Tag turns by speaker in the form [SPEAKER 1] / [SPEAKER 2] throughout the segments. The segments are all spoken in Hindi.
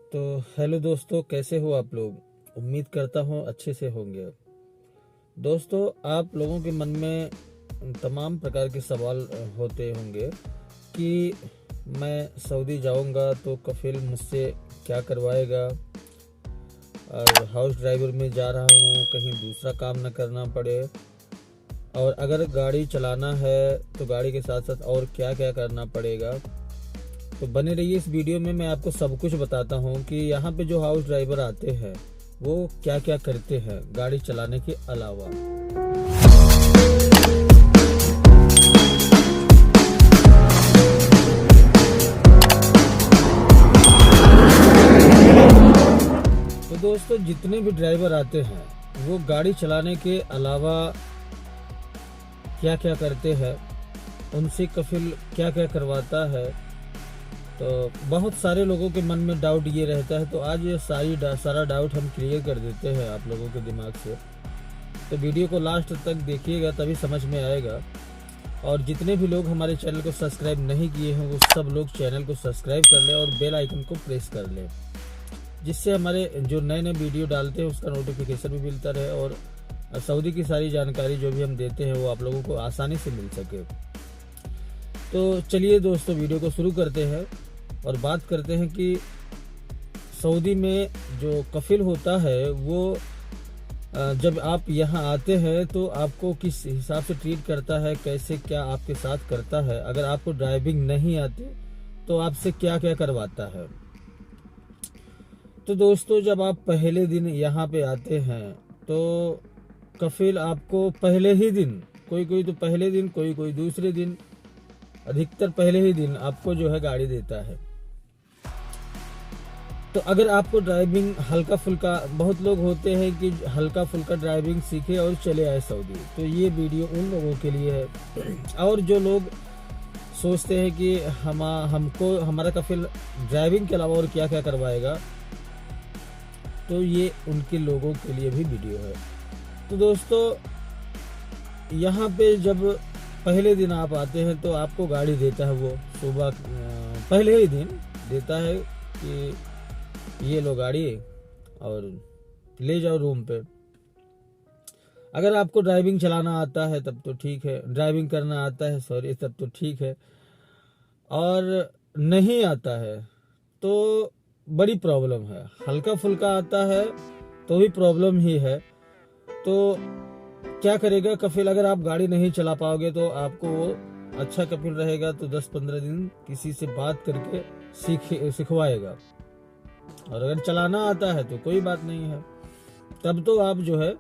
[SPEAKER 1] तो हेलो दोस्तों, कैसे हो आप लोग। उम्मीद करता हूँ अच्छे से होंगे। दोस्तों, आप लोगों के मन में तमाम प्रकार के सवाल होते होंगे कि मैं सऊदी जाऊंगा तो कफिल मुझसे क्या करवाएगा, और हाउस ड्राइवर में जा रहा हूँ, कहीं दूसरा काम न करना पड़े, और अगर गाड़ी चलाना है तो गाड़ी के साथ साथ और क्या क्या करना पड़ेगा। तो बने रहिए इस वीडियो में, मैं आपको सब कुछ बताता हूँ कि यहाँ पे जो हाउस ड्राइवर आते हैं वो क्या क्या करते हैं गाड़ी चलाने के अलावा। तो दोस्तों, जितने भी ड्राइवर आते हैं वो गाड़ी चलाने के अलावा क्या क्या करते हैं, उनसे कफिल क्या क्या करवाता है। तो बहुत सारे लोगों के मन में डाउट ये रहता है, तो आज ये सारा डाउट हम क्लियर कर देते हैं आप लोगों के दिमाग से। तो वीडियो को लास्ट तक देखिएगा, तभी समझ में आएगा। और जितने भी लोग हमारे चैनल को सब्सक्राइब नहीं किए हैं वो सब लोग चैनल को सब्सक्राइब कर लें और बेल आइकन को प्रेस कर लें, जिससे हमारे जो नए नए वीडियो डालते हैं उसका नोटिफिकेशन भी मिलता रहे और सऊदी की सारी जानकारी जो भी हम देते हैं वो आप लोगों को आसानी से मिल सके। तो चलिए दोस्तों, वीडियो को शुरू करते हैं और बात करते हैं कि सऊदी में जो कफिल होता है वो जब आप यहाँ आते हैं तो आपको किस हिसाब से ट्रीट करता है, कैसे क्या आपके साथ करता है। अगर आपको ड्राइविंग नहीं आती तो आपसे क्या क्या करवाता है। तो दोस्तों, जब आप पहले दिन यहाँ पे आते हैं तो कफिल आपको पहले ही दिन, कोई कोई तो पहले दिन, कोई कोई दूसरे दिन, अधिकतर पहले ही दिन आपको जो है गाड़ी देता है। तो अगर आपको ड्राइविंग हल्का फुल्का, बहुत लोग होते हैं कि हल्का फुल्का ड्राइविंग सीखे और चले आए सऊदी, तो ये वीडियो उन लोगों के लिए है। और जो लोग सोचते हैं कि हमको हमारा कफिल ड्राइविंग के अलावा और क्या क्या करवाएगा, तो ये उनके लोगों के लिए भी वीडियो है। तो दोस्तों, यहाँ पे जब पहले दिन आप आते हैं तो आपको गाड़ी देता है वो सुबह, पहले ही दिन देता है कि ये लो गाड़ी और ले जाओ रूम पे। अगर आपको ड्राइविंग चलाना आता है तब तो ठीक है, ड्राइविंग करना आता है सॉरी, तब तो ठीक है। और नहीं आता है तो बड़ी प्रॉब्लम है। हल्का फुल्का आता है तो भी प्रॉब्लम ही है। तो क्या करेगा कफिल, अगर आप गाड़ी नहीं चला पाओगे तो आपको वो अच्छा कफिल रहेगा तो 10-15 दिन किसी से बात करके सिखवाएगा। और अगर चलाना आता है तो कोई बात नहीं है, तब तो आप जो है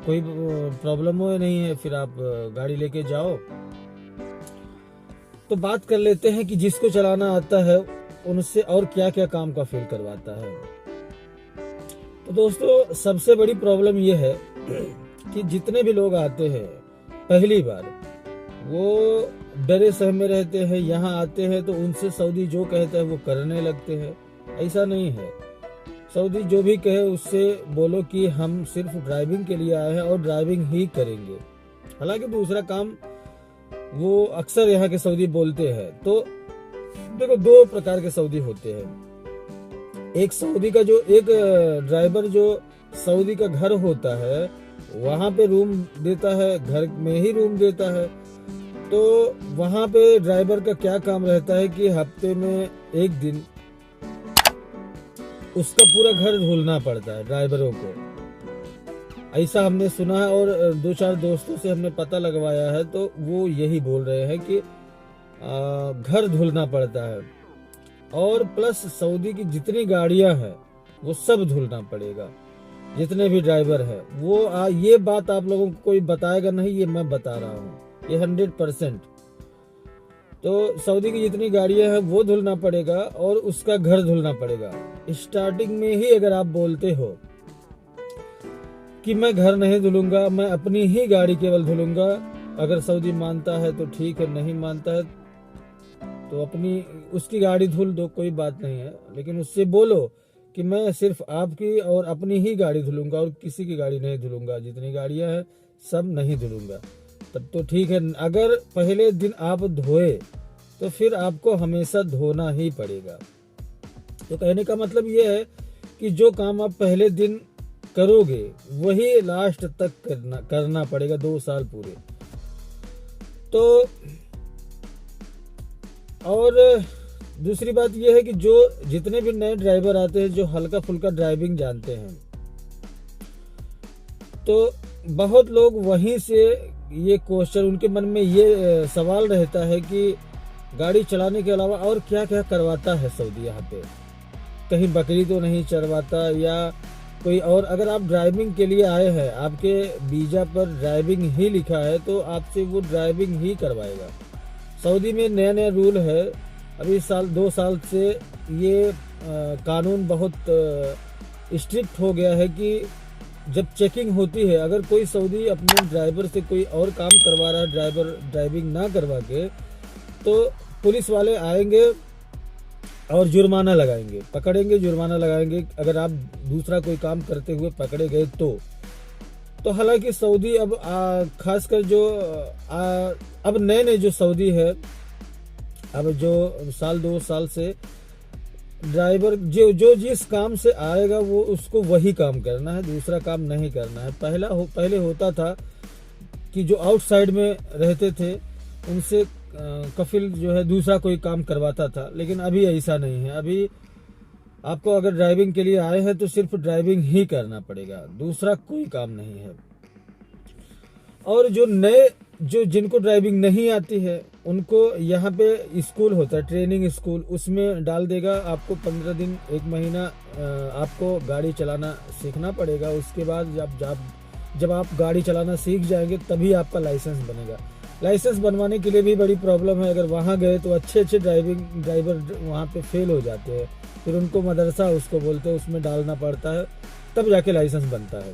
[SPEAKER 1] कोई प्रॉब्लम हो नहीं है, फिर आप गाड़ी लेके जाओ। तो बात कर लेते हैं कि जिसको चलाना आता है उनसे और क्या क्या काम कफिल करवाता है। तो दोस्तों, सबसे बड़ी प्रॉब्लम ये है कि जितने भी लोग आते हैं पहली बार, वो डरे सहमे रहते हैं। यहाँ आते हैं तो उनसे सऊदी जो कहता है वो करने लगते हैं। ऐसा नहीं है, सऊदी जो भी कहे उससे बोलो कि हम सिर्फ ड्राइविंग के लिए आए हैं और ड्राइविंग ही करेंगे। हालांकि दूसरा काम वो अक्सर यहाँ के सऊदी बोलते हैं। तो देखो, दो प्रकार के सऊदी होते हैं। एक सऊदी का जो एक ड्राइवर जो सऊदी का घर होता है वहां पे रूम देता है, घर में ही रूम देता है। तो वहां पे ड्राइवर का क्या काम रहता है कि हफ्ते में एक दिन उसका पूरा घर धुलना पड़ता है ड्राइवरों को। ऐसा हमने सुना है और 2-4 दोस्तों से हमने पता लगवाया है, तो वो यही बोल रहे हैं कि घर धुलना पड़ता है। और प्लस सऊदी की जितनी गाड़ियां हैं वो सब धुलना पड़ेगा, जितने भी ड्राइवर है वो ये बात आप लोगों को कोई बताएगा नहीं, ये मैं बता रहा हूँ, ये 100%। तो सऊदी की जितनी गाड़ियां हैं वो धुलना पड़ेगा और उसका घर धुलना पड़ेगा। स्टार्टिंग में ही अगर आप बोलते हो कि मैं घर नहीं धुलूंगा, मैं अपनी ही गाड़ी केवल धुलूंगा, अगर सऊदी मानता है तो ठीक है, नहीं मानता है तो अपनी उसकी गाड़ी धुल दो, कोई बात नहीं है। लेकिन उससे बोलो कि मैं सिर्फ आपकी और अपनी ही गाड़ी धुलूंगा और किसी की गाड़ी नहीं धुलूंगा, जितनी गाड़ियां हैं सब नहीं धुलूंगा, तब तो ठीक है। अगर पहले दिन आप धोए तो फिर आपको हमेशा धोना ही पड़ेगा। तो कहने का मतलब ये है कि जो काम आप पहले दिन करोगे वही लास्ट तक करना पड़ेगा 2 साल पूरे। तो और दूसरी बात यह है कि जो जितने भी नए ड्राइवर आते हैं जो हल्का फुल्का ड्राइविंग जानते हैं, तो बहुत लोग वहीं से ये क्वेश्चन उनके मन में ये सवाल रहता है कि गाड़ी चलाने के अलावा और क्या क्या करवाता है सऊदी यहाँ पे, कहीं बकरी तो नहीं चरवाता या कोई और। अगर आप ड्राइविंग के लिए आए हैं, आपके वीजा पर ड्राइविंग ही लिखा है, तो आपसे वो ड्राइविंग ही करवाएगा। सऊदी में नया नया रूल है, अभी 2 साल से ये कानून बहुत स्ट्रिक्ट हो गया है कि जब चेकिंग होती है, अगर कोई सऊदी अपने ड्राइवर से कोई और काम करवा रहा है, ड्राइवर ड्राइविंग ना करवा के, तो पुलिस वाले आएंगे और जुर्माना लगाएंगे, पकड़ेंगे, जुर्माना लगाएंगे अगर आप दूसरा कोई काम करते हुए पकड़े गए तो हालांकि सऊदी अब खासकर जो अब नए नए जो सऊदी है, अब जो 2 साल से ड्राइवर जो जिस काम से आएगा वो उसको वही काम करना है, दूसरा काम नहीं करना है। पहले होता था कि जो आउटसाइड में रहते थे उनसे कफिल जो है दूसरा कोई काम करवाता था, लेकिन अभी ऐसा नहीं है। अभी आपको अगर ड्राइविंग के लिए आए हैं तो सिर्फ ड्राइविंग ही करना पड़ेगा, दूसरा कोई काम नहीं है। और जो जिनको ड्राइविंग नहीं आती है उनको यहाँ पे स्कूल होता है, ट्रेनिंग स्कूल, उसमें डाल देगा। आपको 15 दिन 1 महीना आपको गाड़ी चलाना सीखना पड़ेगा। उसके बाद जब आप गाड़ी चलाना सीख जाएंगे तभी आपका लाइसेंस बनेगा। लाइसेंस बनवाने के लिए भी बड़ी प्रॉब्लम है। अगर वहाँ गए तो अच्छे ड्राइवर वहाँ पे फेल हो जाते हैं, फिर उनको मदरसा उसको बोलते हैं, उसमें डालना पड़ता है, तब जाके लाइसेंस बनता है।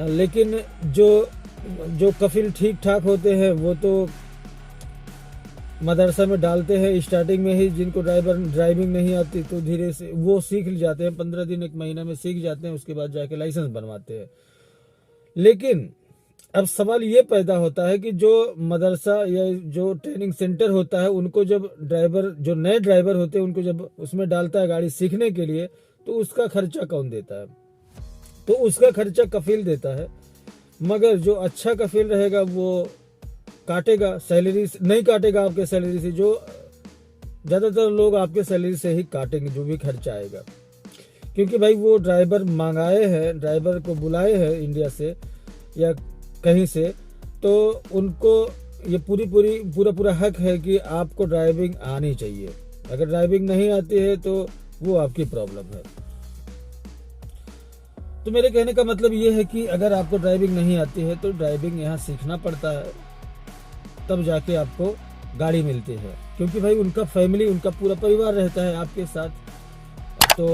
[SPEAKER 1] लेकिन जो कफिल ठीक ठाक होते हैं वो तो मदरसा में डालते हैं स्टार्टिंग में ही। जिनको ड्राइविंग नहीं आती तो धीरे से वो सीख जाते हैं, 15 दिन 1 महीना में सीख जाते हैं, उसके बाद जाके लाइसेंस बनवाते हैं। लेकिन अब सवाल ये पैदा होता है कि जो मदरसा या जो ट्रेनिंग सेंटर होता है उनको जब जो नए ड्राइवर होते हैं उनको जब उसमें डालता है गाड़ी सीखने के लिए, तो उसका खर्चा कौन देता है? तो उसका खर्चा कफिल देता है। मगर जो अच्छा कफिल रहेगा वो काटेगा, सैलरी नहीं काटेगा आपके सैलरी से। जो ज़्यादातर लोग आपके सैलरी से ही काटेंगे जो भी खर्चा आएगा, क्योंकि भाई वो ड्राइवर मंगाए हैं, ड्राइवर को बुलाए हैं इंडिया से या कहीं से, तो उनको ये पूरा हक है कि आपको ड्राइविंग आनी चाहिए। अगर ड्राइविंग नहीं आती है तो वो आपकी प्रॉब्लम है। तो मेरे कहने का मतलब ये है कि अगर आपको ड्राइविंग नहीं आती है तो ड्राइविंग यहाँ सीखना पड़ता है, तब जाके आपको गाड़ी मिलती है। क्योंकि भाई उनका फैमिली, उनका पूरा परिवार रहता है आपके साथ, तो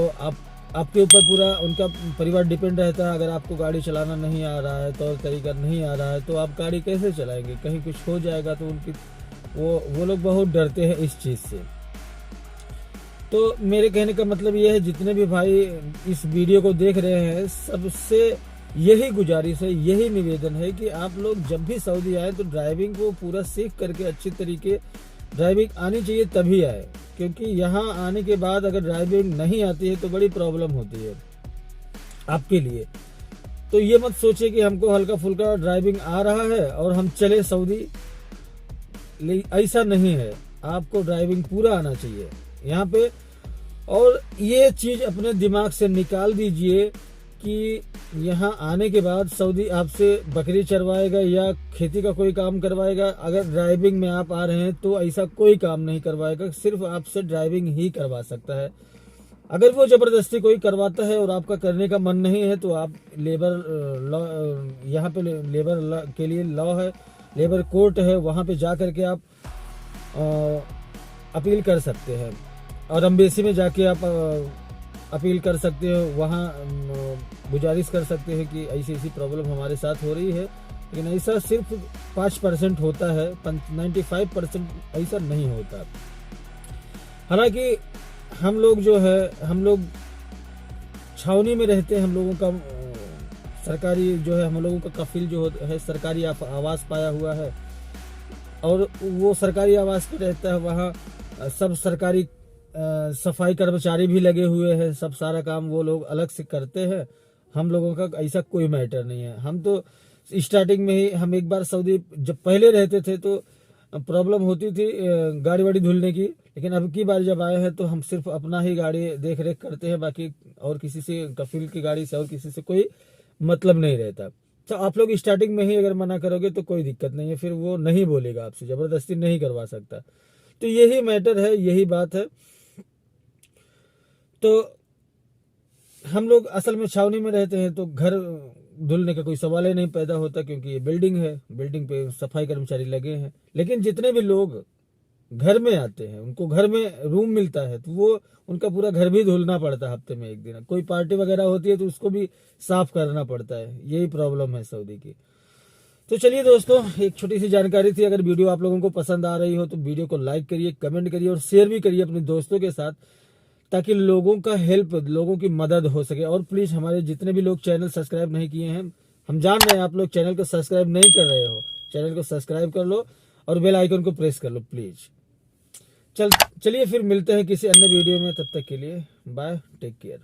[SPEAKER 1] आपके ऊपर पूरा उनका परिवार डिपेंड रहता है। अगर आपको गाड़ी चलाना नहीं आ रहा है, तौर तरीका नहीं आ रहा है, तो आप गाड़ी कैसे चलाएंगे? कहीं कुछ हो जाएगा तो वो लोग बहुत डरते हैं इस चीज़ से। तो मेरे कहने का मतलब ये है, जितने भी भाई इस वीडियो को देख रहे हैं, सबसे यही गुजारिश है, यही निवेदन है कि आप लोग जब भी सऊदी आए तो ड्राइविंग को पूरा सीख करके अच्छी तरीके ड्राइविंग आनी चाहिए तभी आए। क्योंकि यहाँ आने के बाद अगर ड्राइविंग नहीं आती है तो बड़ी प्रॉब्लम होती है आपके लिए। तो ये मत सोचिए कि हमको हल्का फुल्का ड्राइविंग आ रहा है और हम चले सऊदी, ऐसा नहीं है। आपको ड्राइविंग पूरा आना चाहिए यहाँ पे। और ये चीज़ अपने दिमाग से निकाल दीजिए कि यहाँ आने के बाद सऊदी आपसे बकरी चरवाएगा या खेती का कोई काम करवाएगा। अगर ड्राइविंग में आप आ रहे हैं तो ऐसा कोई काम नहीं करवाएगा, सिर्फ आपसे ड्राइविंग ही करवा सकता है। अगर वो ज़बरदस्ती कोई करवाता है और आपका करने का मन नहीं है तो आप लेबर लॉ, यहाँ पे लेबर के लिए लॉ है, लेबर कोर्ट है, वहाँ पे जा कर के आप अपील कर सकते हैं और एम्बेसी में जाके आप अपील कर सकते हो। वहाँ गुजारिश कर सकते हैं कि ऐसी प्रॉब्लम हमारे साथ हो रही है। लेकिन ऐसा सिर्फ 5% होता है, 95% ऐसा नहीं होता। हालांकि हम लोग छावनी में रहते हैं, हम लोगों का सरकारी जो है, हम लोगों का कफिल जो है सरकारी आवास पाया हुआ है और वो सरकारी आवास पे रहता है। वहाँ सब सरकारी सफाई कर्मचारी भी लगे हुए हैं, सब सारा काम वो लोग अलग से करते हैं। हम लोगों का ऐसा कोई मैटर नहीं है। हम तो स्टार्टिंग में ही, हम एक बार सऊदी जब पहले रहते थे तो प्रॉब्लम होती थी गाड़ी वाड़ी धुलने की, लेकिन अब की बार जब आए हैं तो हम सिर्फ अपना ही गाड़ी देख रेख करते हैं, बाकी और किसी से, कफील की गाड़ी से और किसी से कोई मतलब नहीं रहता। तो आप लोग स्टार्टिंग में ही अगर मना करोगे तो कोई दिक्कत नहीं है, फिर वो नहीं बोलेगा, आपसे ज़बरदस्ती नहीं करवा सकता। तो यही मैटर है, यही बात है। तो हम लोग असल में छावनी में रहते हैं तो घर धुलने का कोई सवाल ही नहीं पैदा होता, क्योंकि ये बिल्डिंग है, बिल्डिंग पे सफाई कर्मचारी लगे हैं। लेकिन जितने भी लोग घर में आते हैं, उनको घर में रूम मिलता है, तो वो उनका पूरा घर भी धुलना पड़ता है हफ्ते में एक दिन। कोई पार्टी वगैरह होती है तो उसको भी साफ करना पड़ता है। यही प्रॉब्लम है सऊदी की। तो चलिए दोस्तों, एक छोटी सी जानकारी थी। अगर वीडियो आप लोगों को पसंद आ रही हो तो वीडियो को लाइक करिए, कमेंट करिए और शेयर भी करिए अपने दोस्तों के साथ, ताकि लोगों का हेल्प, लोगों की मदद हो सके। और प्लीज़ हमारे जितने भी लोग चैनल सब्सक्राइब नहीं किए हैं, हम जान रहे हैं आप लोग चैनल को सब्सक्राइब नहीं कर रहे हो, चैनल को सब्सक्राइब कर लो और बेल आइकन को प्रेस कर लो प्लीज़। चलिए फिर मिलते हैं किसी अन्य वीडियो में, तब तक के लिए बाय, टेक केयर।